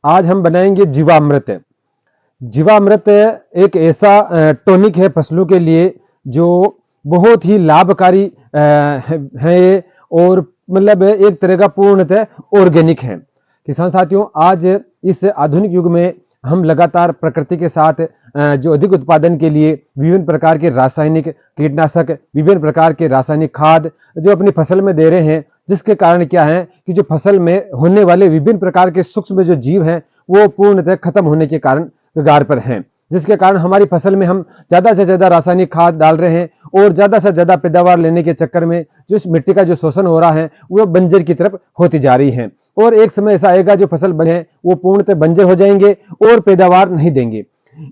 आज हम बनाएंगे जीवामृत। जीवामृत एक ऐसा टॉनिक है फसलों के लिए जो बहुत ही लाभकारी है ये, और मतलब एक तरह का पूर्णतः ऑर्गेनिक है। किसान साथियों, आज इस आधुनिक युग में हम लगातार प्रकृति के साथ जो अधिक उत्पादन के लिए विभिन्न प्रकार के रासायनिक कीटनाशक, विभिन्न प्रकार के रासायनिक खाद जो अपनी फसल में दे रहे हैं, जिसके कारण क्या है कि जो फसल में होने वाले विभिन्न प्रकार के सूक्ष्म जो जीव हैं वो पूर्णतः खत्म होने के कारण कगार पर हैं, जिसके कारण हमारी फसल में हम ज्यादा से ज्यादा रासायनिक खाद डाल रहे हैं और ज्यादा से ज्यादा पैदावार लेने के चक्कर में जो इस मिट्टी का जो शोषण हो रहा है वो बंजर की तरफ होती जा रही है। और एक समय ऐसा आएगा जो फसल बने वो पूर्णतः बंजर हो जाएंगे और पैदावार नहीं देंगे।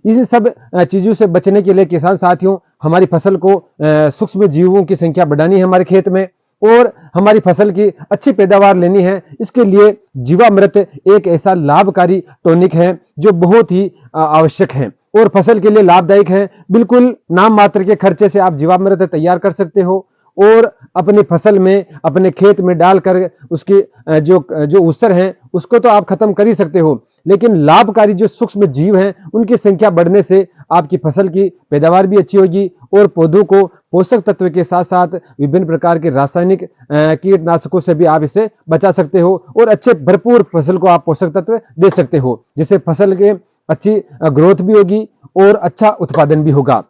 इन सब चीजों से बचने के लिए किसान साथियों, हमारी फसल को सूक्ष्म जीवों की संख्या बढ़ानी है हमारे खेत में, और हमारी फसल की अच्छी पैदावार लेनी है। इसके लिए जीवामृत एक ऐसा लाभकारी टॉनिक है जो बहुत ही आवश्यक है और फसल के लिए लाभदायक है। बिल्कुल नाम मात्र के खर्चे से आप जीवामृत तैयार कर सकते हो और अपनी फसल में, अपने खेत में डालकर उसकी जो उसर है उसको तो आप खत्म कर ही सकते हो, लेकिन लाभकारी जो सूक्ष्म जीव हैं उनकी संख्या बढ़ने से आपकी फसल की पैदावार भी अच्छी होगी और पौधों को पोषक तत्व के साथ साथ विभिन्न प्रकार के रासायनिक कीटनाशकों से भी आप इसे बचा सकते हो और अच्छे भरपूर फसल को आप पोषक तत्व दे सकते हो, जिससे फसल के अच्छी ग्रोथ भी होगी और अच्छा उत्पादन भी होगा।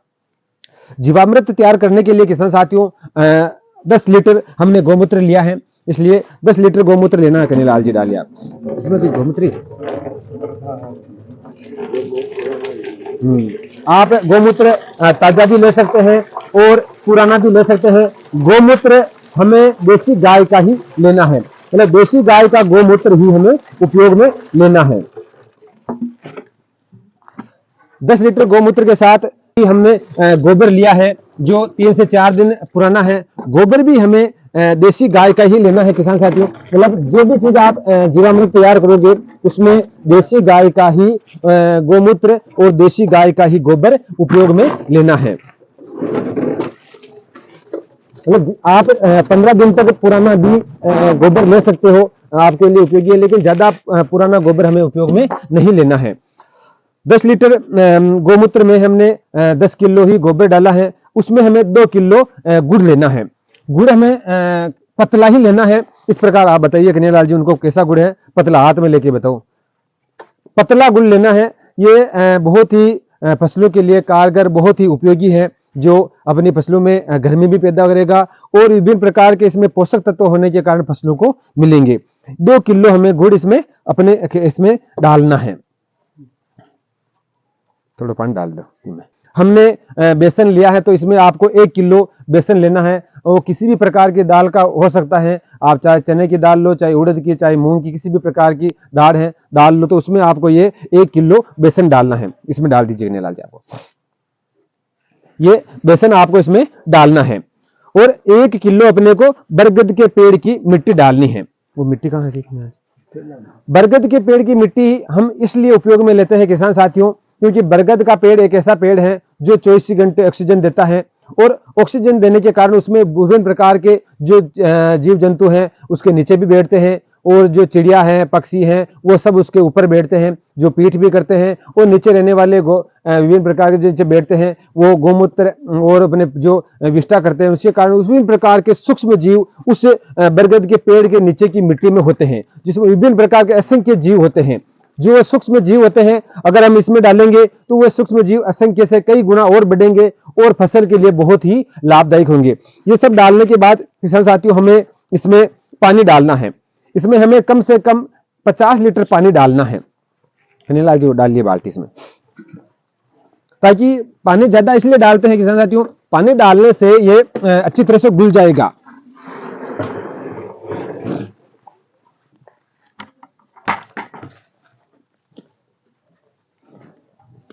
जीवामृत तैयार करने के लिए किसान साथियों 10 लीटर हमने गौमूत्र लिया है, इसलिए 10 लीटर गौमूत्र लेना है। कन्हैयालाल जी डालिए आप इसमें भी गौमूत्र। आप गौमूत्र ताजा भी ले सकते हैं और पुराना भी ले सकते हैं। गौमूत्र हमें देसी गाय का ही लेना है, मतलब देसी गाय का गौमूत्र ही हमें उपयोग में लेना है। 10 लीटर गौमूत्र के साथ हमने गोबर लिया है जो 3 से 4 दिन पुराना है। गोबर भी हमें देसी गाय का ही लेना है किसान साथियों, मतलब जो भी चीज आप जीवामृत तैयार करोगे उसमें देसी गाय का ही गौमूत्र और देसी गाय का ही गोबर उपयोग में लेना है। मतलब आप 15 दिन तक पुराना भी गोबर ले सकते हो, आपके लिए उपयोगी है, लेकिन ज्यादा पुराना गोबर हमें उपयोग में नहीं लेना है। 10 लीटर गौमूत्र में हमने 10 किलो ही गोबर डाला है, उसमें हमें 2 किलो गुड़ लेना है। गुड़ हमें पतला ही लेना है। इस प्रकार आप बताइए कन्हैयालाल जी, उनको कैसा गुड़ है? पतला, हाथ में लेके बताओ। पतला गुड़ लेना है। ये बहुत ही फसलों के लिए कारगर, बहुत ही उपयोगी है, जो अपनी फसलों में गर्मी भी पैदा करेगा और विभिन्न प्रकार के इसमें पोषक तत्व होने के कारण फसलों को मिलेंगे। 2 किलो हमें गुड़ इसमें डालना है। थोड़ा पानी डाल दो। हमने बेसन लिया है तो इसमें आपको 1 किलो बेसन लेना है, और किसी भी प्रकार की दाल का हो सकता है, आप चाहे चने की दाल लो, चाहे उड़द की, चाहे मूंग की, किसी भी प्रकार की दाल लो, तो उसमें आपको ये 1 किलो बेसन डालना है। इसमें डाल दीजिए कन्हैयालाल जी, आपको ये बेसन आपको इसमें डालना है। और 1 किलो अपने को बरगद के पेड़ की मिट्टी डालनी है। वो मिट्टी कहाँ है? बरगद के पेड़ की मिट्टी हम इसलिए उपयोग में लेते हैं किसान साथियों, क्योंकि बरगद का पेड़ एक ऐसा पेड़ है जो 24 घंटे ऑक्सीजन देता है, और ऑक्सीजन देने के कारण उसमें विभिन्न प्रकार के जो जीव जंतु हैं उसके नीचे भी बैठते हैं, और जो चिड़िया हैं, पक्षी हैं, वो सब उसके ऊपर बैठते हैं, जो पीठ भी करते हैं, और नीचे रहने वाले विभिन्न प्रकार के जो बैठते हैं वो गोमूत्र और अपने जो विष्ठा करते हैं, उसके कारण उस विभिन्न प्रकार के सूक्ष्म जीव उस बरगद के पेड़ के नीचे की मिट्टी में होते हैं, जिसमें विभिन्न प्रकार के असंख्य जीव होते हैं। जो सूक्ष्म जीव होते हैं, अगर हम इसमें डालेंगे तो वह सूक्ष्म जीव असंख्य से कई गुना और बढ़ेंगे और फसल के लिए बहुत ही लाभदायक होंगे। ये सब डालने के बाद किसान साथियों, हमें इसमें पानी डालना है। इसमें हमें कम से कम 50 लीटर पानी डालना है। कन्हैयालाल जी डालिए बाल्टी इसमें, ताकि पानी ज्यादा इसलिए डालते हैं किसान साथियों, पानी डालने से ये अच्छी तरह से घुल जाएगा।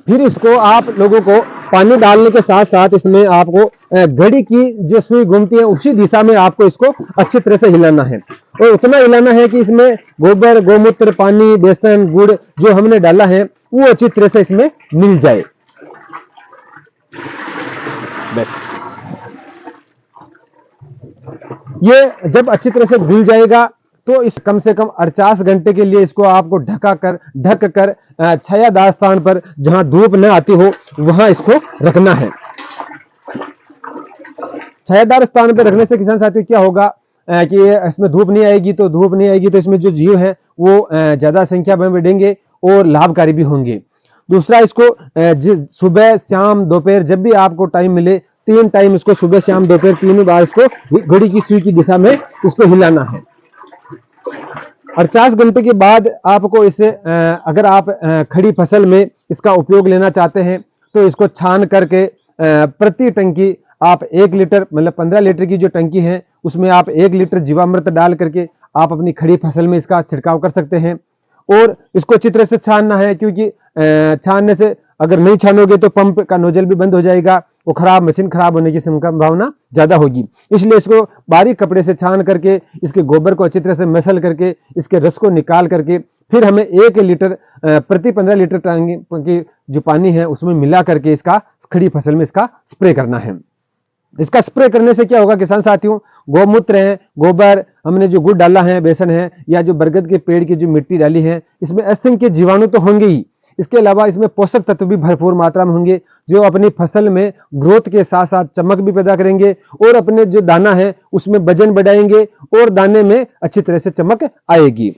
फिर इसको आप लोगों को पानी डालने के साथ साथ इसमें आपको घड़ी की जो सुई घूमती है उसी दिशा में आपको इसको अच्छी तरह से हिलाना है, और उतना हिलाना है कि इसमें गोबर, गोमूत्र, पानी, बेसन, गुड़ जो हमने डाला है वो अच्छी तरह से इसमें मिल जाए। बस ये जब अच्छी तरह से घुल जाएगा तो इस कम से कम 48 घंटे के लिए इसको आपको ढक कर छायादार स्थान पर जहां धूप न आती हो वहां इसको रखना है। छायादार स्थान पर रखने से किसान साथियों क्या होगा कि इसमें धूप नहीं आएगी, तो इसमें जो जीव है वो ज्यादा संख्या में बढ़ेंगे और लाभकारी भी होंगे। दूसरा, इसको सुबह शाम दोपहर जब भी आपको टाइम मिले 3 टाइम इसको सुबह शाम दोपहर 3 बार इसको घड़ी की सुई की दिशा में इसको हिलाना है। 50 घंटे के बाद आपको इसे अगर आप खड़ी फसल में इसका उपयोग लेना चाहते हैं तो इसको छान करके प्रति टंकी आप 1 लीटर मतलब 15 लीटर की जो टंकी है उसमें आप 1 लीटर जीवामृत डाल करके आप अपनी खड़ी फसल में इसका छिड़काव कर सकते हैं। और इसको अच्छी तरह से छानना है, क्योंकि छानने से अगर नहीं छानोगे तो पंप का नोजल भी बंद हो जाएगा, वो मशीन खराब होने की संभावना ज्यादा होगी। इसलिए इसको बारीक कपड़े से छान करके इसके गोबर को अच्छी तरह से मसल करके इसके रस को निकाल करके फिर हमें 1 लीटर प्रति 15 लीटर टंकी की जो पानी है उसमें मिला करके इसका खड़ी फसल में इसका स्प्रे करना है। इसका स्प्रे करने से क्या होगा किसान साथियों, गौमूत्र है, गोबर, हमने जो गुड़ डाला है, बेसन है, या जो बरगद के पेड़ की जो मिट्टी डाली है, इसमें असंख्य जीवाणु तो होंगे ही, इसके अलावा इसमें पोषक तत्व भी भरपूर मात्रा में होंगे जो अपनी फसल में ग्रोथ के साथ साथ चमक भी पैदा करेंगे और अपने जो दाना है उसमें वजन बढ़ाएंगे और दाने में अच्छी तरह से चमक आएगी।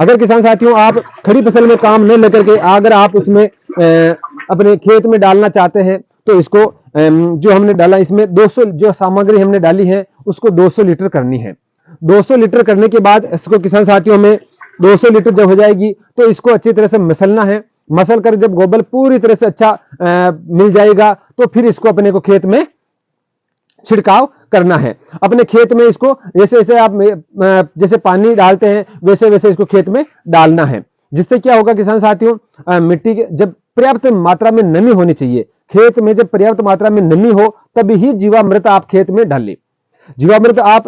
अगर किसान साथियों आप खड़ी फसल में काम न लेकर के अगर आप उसमें अपने खेत में डालना चाहते हैं तो इसको जो हमने डाला इसमें 200 जो सामग्री हमने डाली है उसको 200 लीटर करनी है। 200 लीटर करने के बाद इसको किसान साथियों में 200 लीटर जब हो जाएगी तो इसको अच्छी तरह से मसलना है। मसल कर जब गोबर पूरी तरह से अच्छा मिल जाएगा तो फिर इसको अपने को खेत में छिड़काव करना है। अपने खेत में इसको जैसे जैसे आप जैसे पानी डालते हैं वैसे वैसे इसको खेत में डालना है। जिससे क्या होगा किसान साथियों, मिट्टी के जब पर्याप्त मात्रा में नमी होनी चाहिए, खेत में जब पर्याप्त मात्रा में नमी हो तभी ही जीवामृत आप खेत में डालें। जीवामृत आप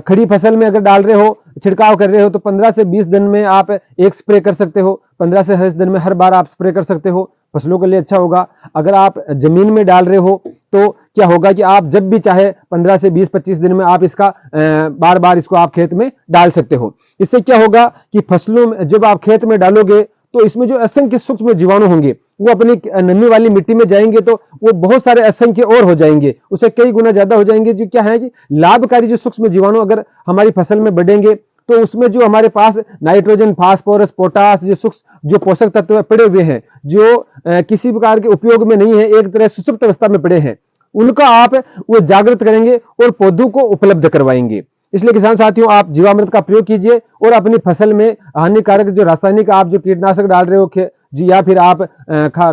खड़ी फसल में अगर डाल रहे हो, छिड़काव कर रहे हो तो 15 से 20 दिन में आप एक स्प्रे कर सकते हो। 15 से 20 दिन में हर बार आप स्प्रे कर सकते हो, फसलों के लिए अच्छा होगा। अगर आप जमीन में डाल रहे हो तो क्या होगा कि आप जब भी चाहे 15 से 20-25 दिन में आप इसका बार बार इसको आप खेत में डाल सकते हो। इससे क्या होगा कि फसलों में जब आप खेत में डालोगे तो इसमें जो असंख्य सूक्ष्म जीवाणु होंगे वो अपनी नमी वाली मिट्टी में जाएंगे तो वो बहुत सारे असंख्य और हो जाएंगे, उससे कई गुना ज्यादा हो जाएंगे। जो क्या है कि लाभकारी जो सूक्ष्म जीवाणु अगर हमारी फसल में बढ़ेंगे तो उसमें जो हमारे पास नाइट्रोजन, फास्फोरस, पोटास जो पोषक तत्व पड़े हुए हैं जो किसी प्रकार के उपयोग में नहीं है, एक तरह सुषुप्त अवस्था में पड़े हैं, उनका आप वो जागृत करेंगे और पौधों को उपलब्ध करवाएंगे। इसलिए किसान साथियों आप जीवामृत का प्रयोग कीजिए और अपनी फसल में हानिकारक जो रासायनिक आप जो कीटनाशक डाल रहे हो जी या फिर आप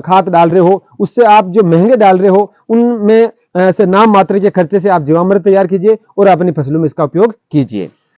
खाद डाल रहे हो उससे आप जो महंगे डाल रहे हो उनमें से नाम मात्र के खर्चे से आप जीवामृत तैयार कीजिए और अपनी फसलों में इसका उपयोग कीजिए।